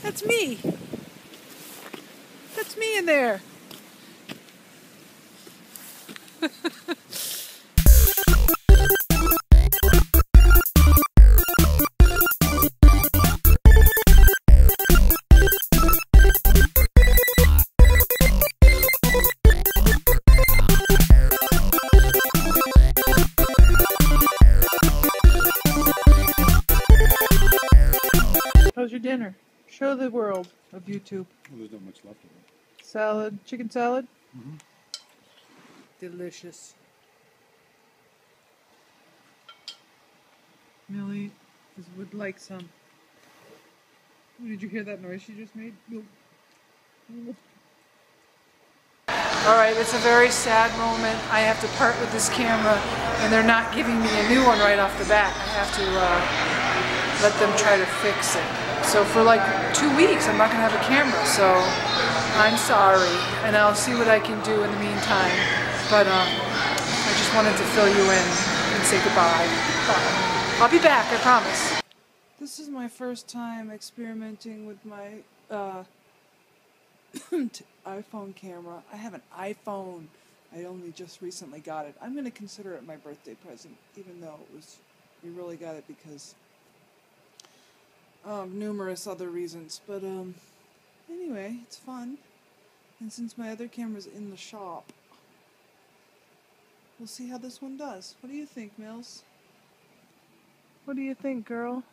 That's me. That's me in there. How's your dinner? Show the world of YouTube. Well, there's not much left of it. Salad, chicken salad? Mm-hmm. Delicious. Millie would like some. Oh, did you hear that noise she just made? Nope. Alright, it's a very sad moment. I have to part with this camera and they're not giving me a new one right off the bat. I have to let them try to fix it. So for like 2 weeks I'm not going to have a camera, so I'm sorry. And I'll see what I can do in the meantime. But I just wanted to fill you in and say goodbye. Bye. I'll be back, I promise. This is my first time experimenting with my iPhone camera. I have an iPhone. I only just recently got it. I'm going to consider it my birthday present, even though we really got it because of numerous other reasons. But anyway, it's fun. And since my other camera's in the shop, we'll see how this one does. What do you think, Mills? What do you think, girl?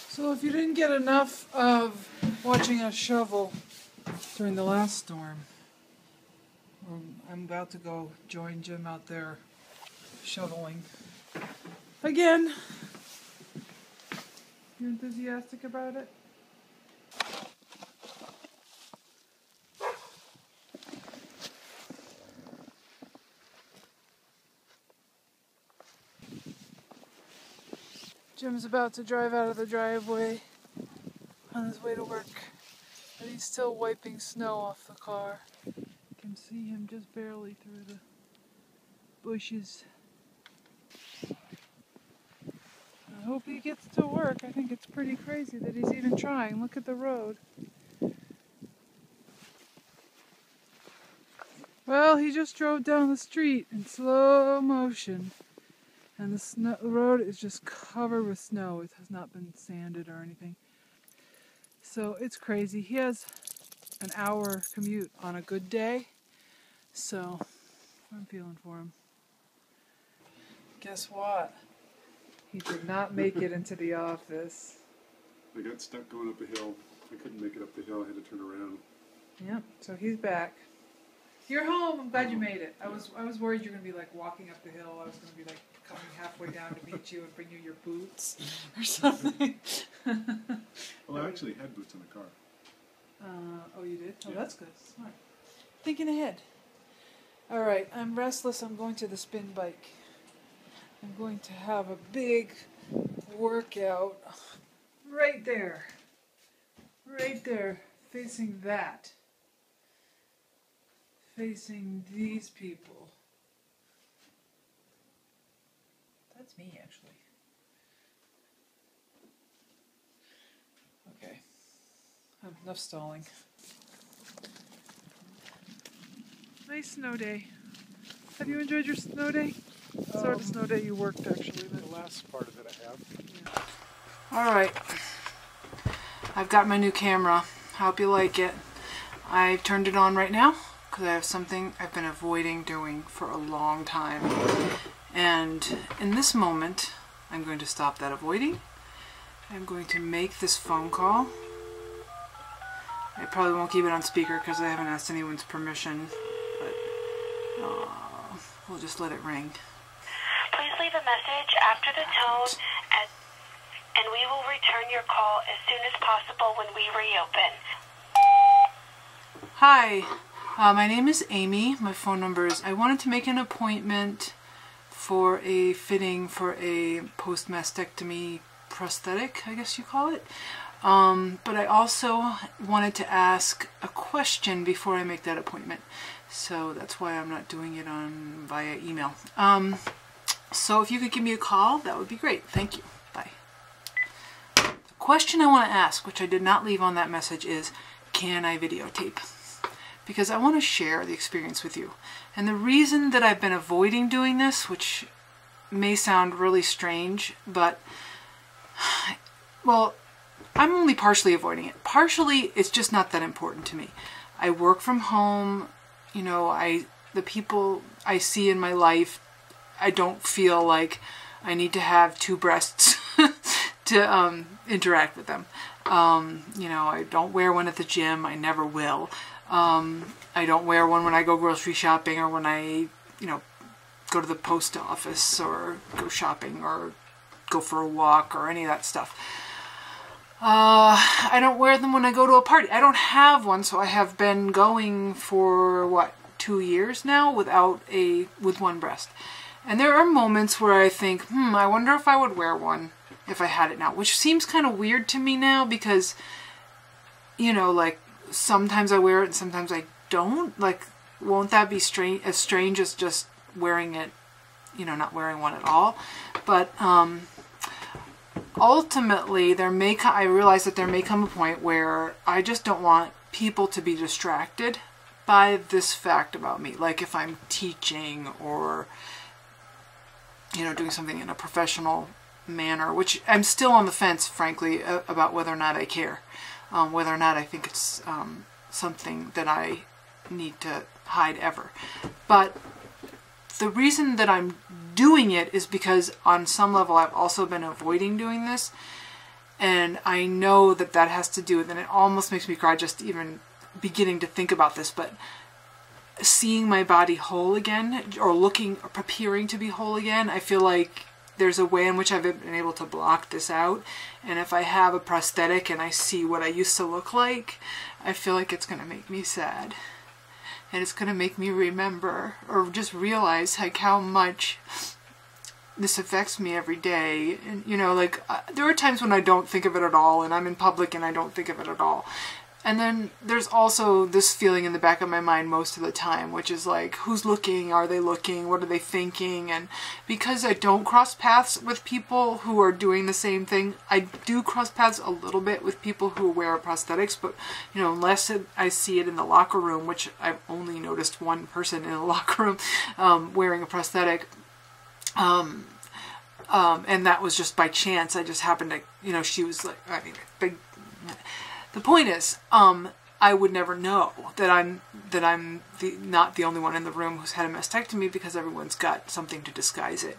So if you didn't get enough of watching us shovel during the last storm, I'm about to go join Jim out there shoveling again. You enthusiastic about it? Jim's about to drive out of the driveway on his way to work, but he's still wiping snow off the car. You can see him just barely through the bushes. I hope he gets to work. I think it's pretty crazy that he's even trying. Look at the road. Well, he just drove down the street in slow motion. And the road is just covered with snow. It has not been sanded or anything. So it's crazy. He has an hour commute on a good day. So I'm feeling for him. Guess what? He did not make it into the office. I got stuck going up a hill. I couldn't make it up the hill. I had to turn around. Yep. So he's back. You're home. I'm glad you made it. I was worried you were gonna be like walking up the hill. I was gonna be like coming halfway down to meet you and bring you your boots or something. Well, I actually had boots in the car. Oh, you did? Oh, yeah. That's good. Smart. Thinking ahead. All right. I'm restless. I'm going to the spin bike. I'm going to have a big workout right there. Right there. Facing that. Facing these people. That's me, actually. Okay. Enough stalling. Nice snow day. Have you enjoyed your snow day? Sort of snow day you worked, actually. The last part of it I have. Yeah. Alright. I've got my new camera. I hope you like it. I've turned it on right now because I have something I've been avoiding doing for a long time. And in this moment, I'm going to stop that avoiding. I'm going to make this phone call. I probably won't keep it on speaker because I haven't asked anyone's permission, but we'll just let it ring. Please leave a message after the tone, and we will return your call as soon as possible when we reopen. Hi, my name is Amy. My phone number is... I wanted to make an appointment for a fitting for a post-mastectomy prosthetic, I guess you call it. But I also wanted to ask a question before I make that appointment. So that's why I'm not doing it via email. So if you could give me a call, that would be great. Thank you. Bye. The question I want to ask, which I did not leave on that message, is, can I videotape? Because I want to share the experience with you. And the reason that I've been avoiding doing this, which may sound really strange, but, well, I'm only partially avoiding it. Partially, it's just not that important to me. I work from home, you know, the people I see in my life, I don't feel like I need to have two breasts to interact with them. You know, I don't wear one at the gym. I never will. I don't wear one when I go grocery shopping or when I, you know, go to the post office or go shopping or go for a walk or any of that stuff. I don't wear them when I go to a party. I don't have one, so I have been going for, what, 2 years now with one breast. And there are moments where I think, I wonder if I would wear one if I had it now, which seems kind of weird to me now because, you know, like, sometimes I wear it and sometimes I don't. Like, won't that be as strange as just wearing it, you know, not wearing one at all? But, ultimately, I realize that there may come a point where I just don't want people to be distracted by this fact about me. Like if I'm teaching or, you know, doing something in a professional manner, which I'm still on the fence, frankly, about whether or not I care. Whether or not I think it's something that I need to hide ever. But the reason that I'm doing it is because on some level I've also been avoiding doing this, and I know that that has to do with, and it almost makes me cry just even beginning to think about this, but seeing my body whole again, or preparing to be whole again, I feel like there's a way in which I've been able to block this out, and if I have a prosthetic and I see what I used to look like, I feel like it's going to make me sad. And it's going to make me remember or just realize like how much this affects me every day. And, you know, like there are times when I don't think of it at all and I'm in public and I don't think of it at all. And then there's also this feeling in the back of my mind most of the time, which is like, who's looking? Are they looking? What are they thinking? And because I don't cross paths with people who are doing the same thing, I do cross paths a little bit with people who wear prosthetics, but, you know, unless I see it in the locker room, which I've only noticed one person in the locker room wearing a prosthetic, and that was just by chance. I just happened to, you know, she was like, I mean, big. The point is, I would never know that I'm not the only one in the room who's had a mastectomy, because everyone's got something to disguise it.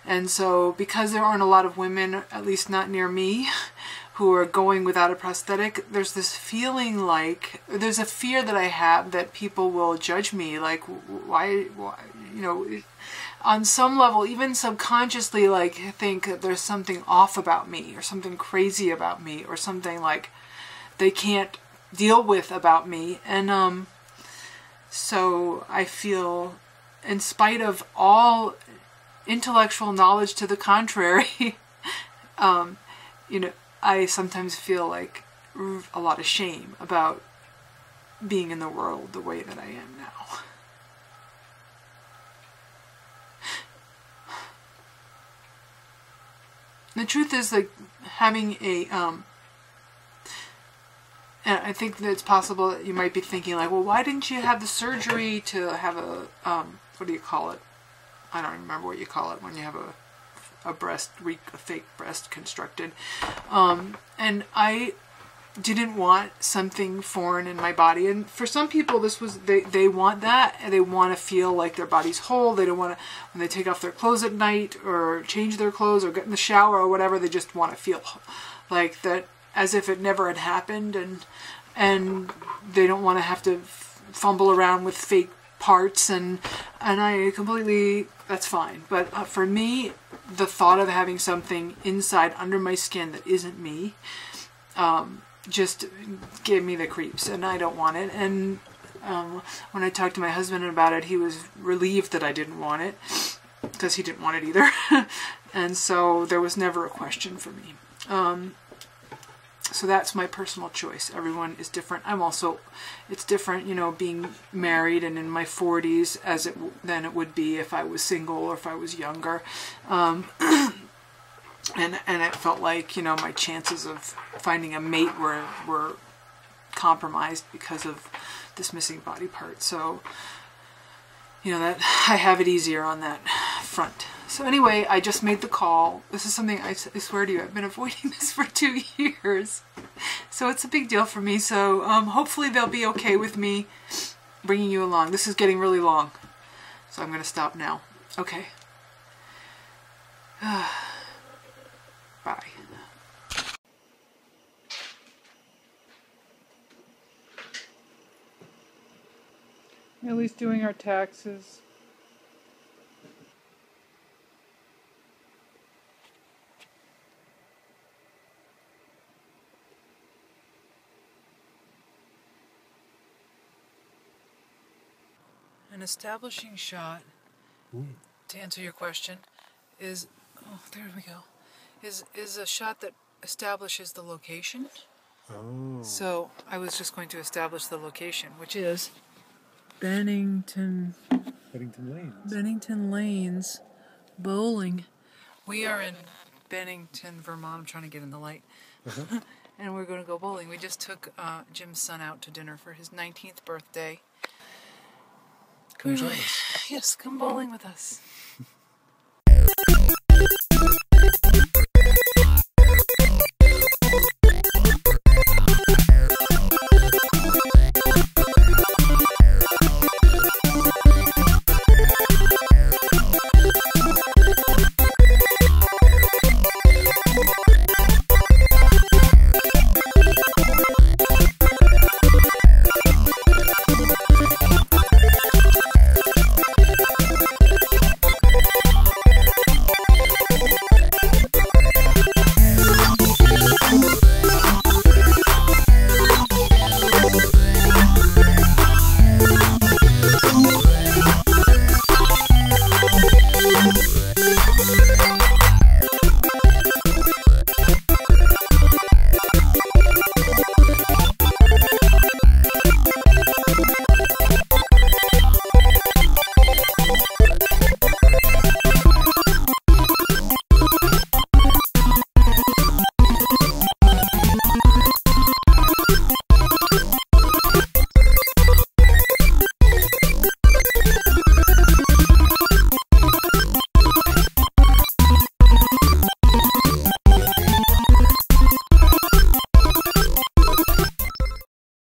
And so because there aren't a lot of women, at least not near me, who are going without a prosthetic, there's this feeling like, there's a fear that I have that people will judge me, like, why you know, on some level, even subconsciously, like, think that there's something off about me, or something crazy about me, or something like they can't deal with about me. And so I feel, in spite of all intellectual knowledge to the contrary, you know, I sometimes feel like a lot of shame about being in the world the way that I am now. The truth is, like, having a and I think that it's possible that you might be thinking, like, well, why didn't you have the surgery to have a, what do you call it? I don't remember what you call it when you have a fake breast constructed. And I didn't want something foreign in my body. And for some people, this was, they want that, and they want to feel like their body's whole. They don't want to, when they take off their clothes at night, or change their clothes, or get in the shower, or whatever, they just want to feel like that, as if it never had happened, and they don't want to have to fumble around with fake parts, and I completely, that's fine. But for me, the thought of having something inside under my skin that isn't me just gave me the creeps, and I don't want it. And when I talked to my husband about it, he was relieved that I didn't want it, because he didn't want it either. And so there was never a question for me. So that's my personal choice. Everyone is different. It's different, you know, being married and in my 40s than it would be if I was single or if I was younger. And it felt like, you know, my chances of finding a mate were compromised because of this missing body part. So, you know, that I have it easier on that front. So anyway, I just made the call. This is something I swear to you, I've been avoiding this for 2 years. So it's a big deal for me. So hopefully they'll be okay with me bringing you along. This is getting really long. So I'm going to stop now. Okay. Bye. At least doing our taxes. An establishing shot, to answer your question, is, oh, there we go, is a shot that establishes the location. Oh. So I was just going to establish the location, which is Bennington Lanes Bowling. We are in Bennington, Vermont. I'm trying to get in the light. And we're going to go bowling. We just took Jim's son out to dinner for his 19th birthday. Come join us. Yes, come bowling with us.